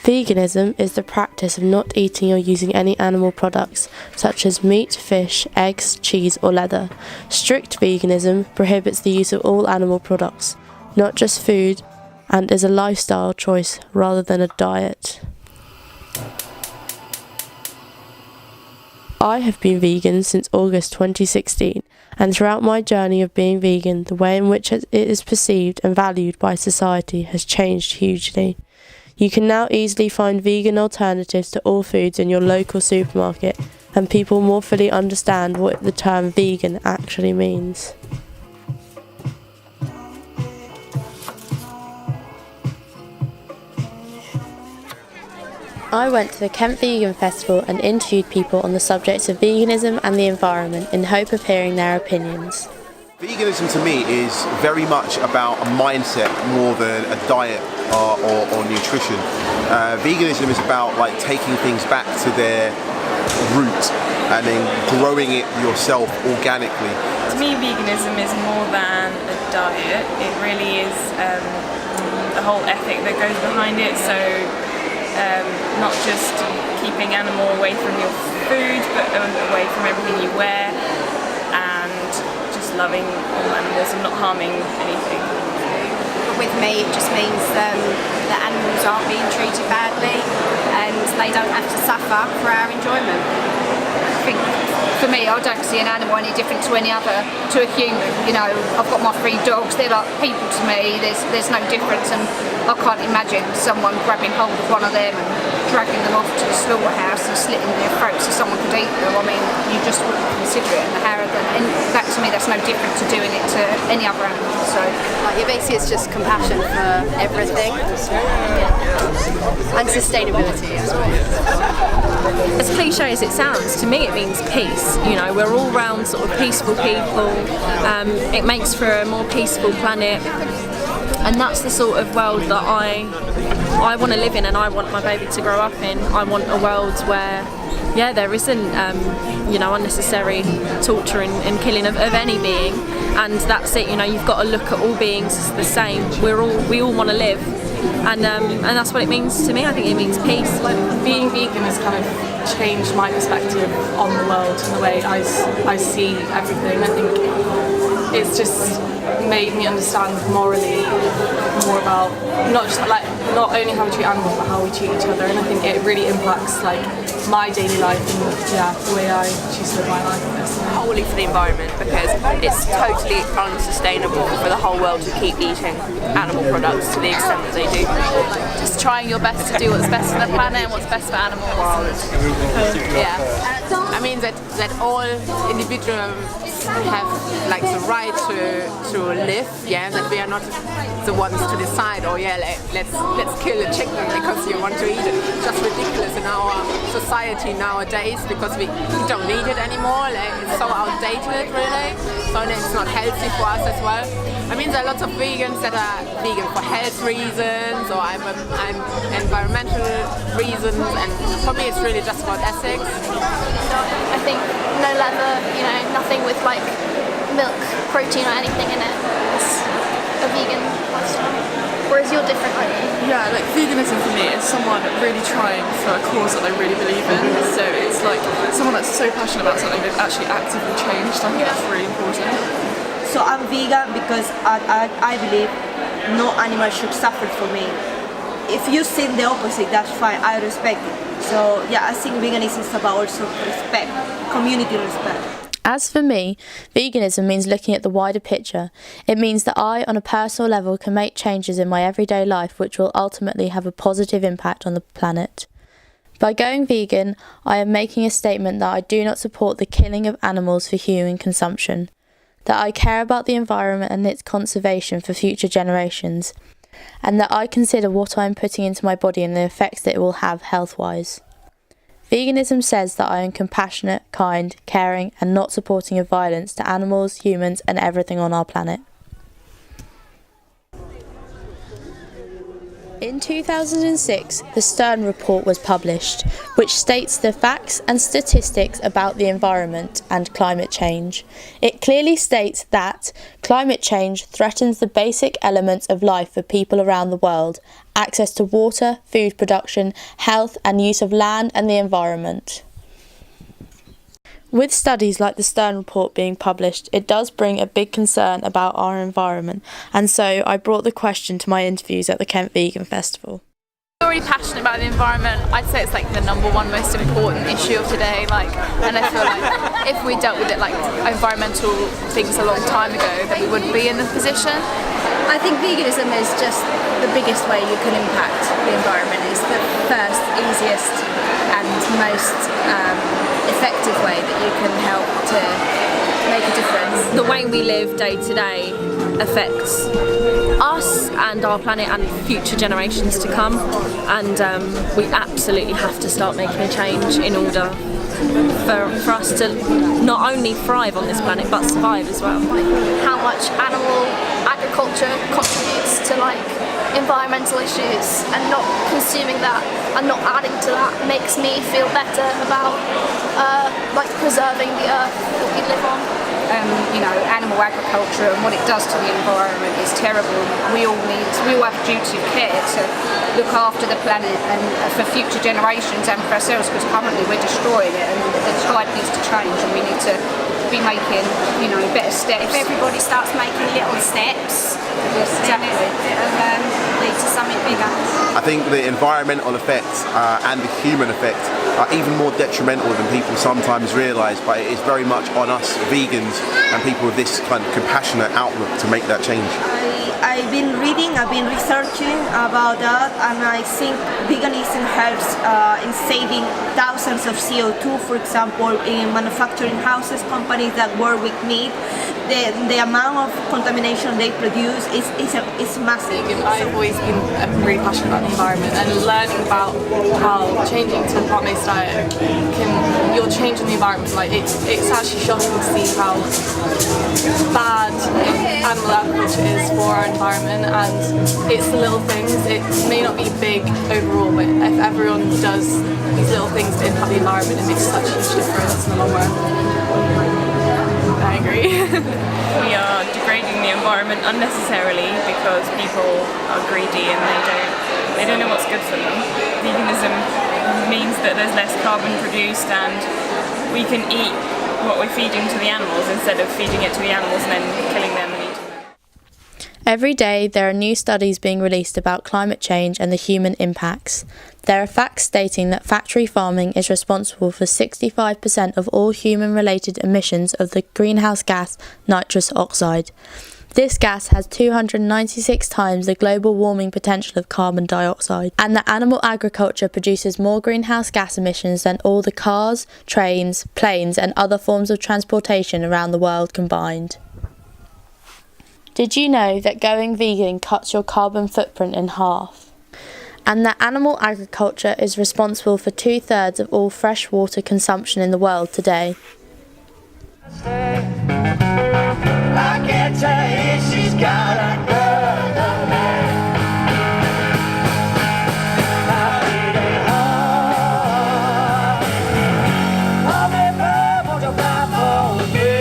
Veganism is the practice of not eating or using any animal products, such as meat, fish, eggs, cheese or leather. Strict veganism prohibits the use of all animal products, not just food, and is a lifestyle choice rather than a diet. I have been vegan since August 2016, and throughout my journey of being vegan, the way in which it is perceived and valued by society has changed hugely. You can now easily find vegan alternatives to all foods in your local supermarket, and people more fully understand what the term vegan actually means. I went to the Kent Vegan Festival and interviewed people on the subjects of veganism and the environment in hope of hearing their opinions. Veganism to me is very much about a mindset more than a diet or nutrition. Veganism is about like taking things back to their root and then growing it yourself organically. To me, veganism is more than a diet. It really is the whole ethic that goes behind it. So not just keeping animal away from your food, but away from everything you wear, and just loving all animals and not harming anything. With me, it just means that animals aren't being treated badly and they don't have to suffer for our enjoyment. I think for me, I don't see an animal any different to any other, to a human. You know, I've got my 3 dogs, they're like people to me, there's no difference, and I can't imagine someone grabbing hold of one of them and dragging them off to the slaughterhouse and slitting their throats so someone could eat them. I mean, you just wouldn't consider it and arrogant, and that to me, that's no different to doing it to any other animal. So, like, basically it's just compassion for everything and sustainability as well. As cliche as it sounds, to me it means peace. You know, we're all round sort of peaceful people. It makes for a more peaceful planet, and that's the sort of world that I want to live in, and I want my baby to grow up in. I want a world where, there isn't, unnecessary torture and killing of any being, and that's it. You know, you've got to look at all beings as the same. We all want to live, and that's what it means to me. I think it means peace. Like, being vegan has kind of changed my perspective on the world and the way I see everything. I think it's just made me understand morally more about not only how we treat animals but how we treat each other, and I think it really impacts like my daily life and the way I choose to live my life. Wholly for the environment, because it's totally unsustainable for the whole world to keep eating animal products to the extent that they do. Just trying your best to do what's best for the planet and what's best for animals. I mean that all individuals have like the right to live, that we are not the ones to decide, let's kill a chicken because you want to eat it. It's just ridiculous in our society nowadays, because we don't need it anymore. It's so outdated really, so it's not healthy for us as well. I mean, there are lots of vegans that are vegan for health reasons, or I'm environmental reasons, and for me it's really just about ethics. I think no leather, nothing with like milk, protein or anything in it. It's a vegan lifestyle. Whereas you're different, aren't you? Yeah, like veganism for me is someone really trying for a cause that they really believe in. So it's like someone that's so passionate about something they've actually actively changed. I think that's really important. So I'm vegan because I believe no animal should suffer for me. If you think the opposite, that's fine, I respect it. So I think veganism is about also respect, community respect. As for me, veganism means looking at the wider picture. It means that I, on a personal level, can make changes in my everyday life which will ultimately have a positive impact on the planet. By going vegan, I am making a statement that I do not support the killing of animals for human consumption, that I care about the environment and its conservation for future generations, and that I consider what I am putting into my body and the effects that it will have health-wise. Veganism says that I am compassionate, kind, caring, and not supporting of violence to animals, humans, and everything on our planet. In 2006, the Stern Report was published, which states the facts and statistics about the environment and climate change. It clearly states that climate change threatens the basic elements of life for people around the world access to water, food production, health and use of land and the environment. With studies like the Stern report being published, it does bring a big concern about our environment, and so I brought the question to my interviews at the Kent Vegan Festival. I'm really passionate about the environment. I'd say it's like the #1 most important issue of today, and I feel like if we dealt with it like environmental things a long time ago, then we wouldn't be in this position. I think veganism is just the biggest way you can impact the environment. It's the first, easiest and most effective way that you can help to make a difference. The way we live day to day affects us and our planet and future generations to come, and we absolutely have to start making a change in order for us to not only thrive on this planet but survive as well. How much animal agriculture contributes to environmental issues, and not consuming that and not adding to that makes me feel better about preserving the earth that we live on. Animal agriculture and what it does to the environment is terrible. We all have a duty of care to look after the planet and for future generations and for ourselves, because currently we're destroying it, and the tide needs to change, and we need to be making better steps. If everybody starts making little steps, exactly, it'll lead to something bigger. I think the environmental effect and the human effect are even more detrimental than people sometimes realise, but it is very much on us vegans and people with this kind of compassionate outlook to make that change. I've been reading, I've been researching about that, and I think veganism helps in saving thousands of CO2, for example, in manufacturing houses, companies that work with meat. The amount of contamination they produce is massive. I've always been really passionate about the environment, and learning about how changing to a plant-based diet you're changing the environment. It's actually shocking to see how bad animal agriculture is for our environment, and it's the little things. It may not be big overall, but if everyone does these little things to impact the environment, it makes such a huge difference in the long run. I agree. We are degrading the environment unnecessarily because people are greedy and they don't know what's good for them. Veganism means that there's less carbon produced, and we can eat what we're feeding to the animals instead of feeding it to the animals and then killing them and eating them. Every day there are new studies being released about climate change and the human impacts. There are facts stating that factory farming is responsible for 65% of all human-related emissions of the greenhouse gas nitrous oxide. This gas has 296 times the global warming potential of carbon dioxide, and that animal agriculture produces more greenhouse gas emissions than all the cars, trains, planes and other forms of transportation around the world combined. Did you know that going vegan cuts your carbon footprint in half? And that animal agriculture is responsible for 2/3 of all freshwater consumption in the world today. I can't tell you she's got another man. I beat it hard. All the purple to fly for me.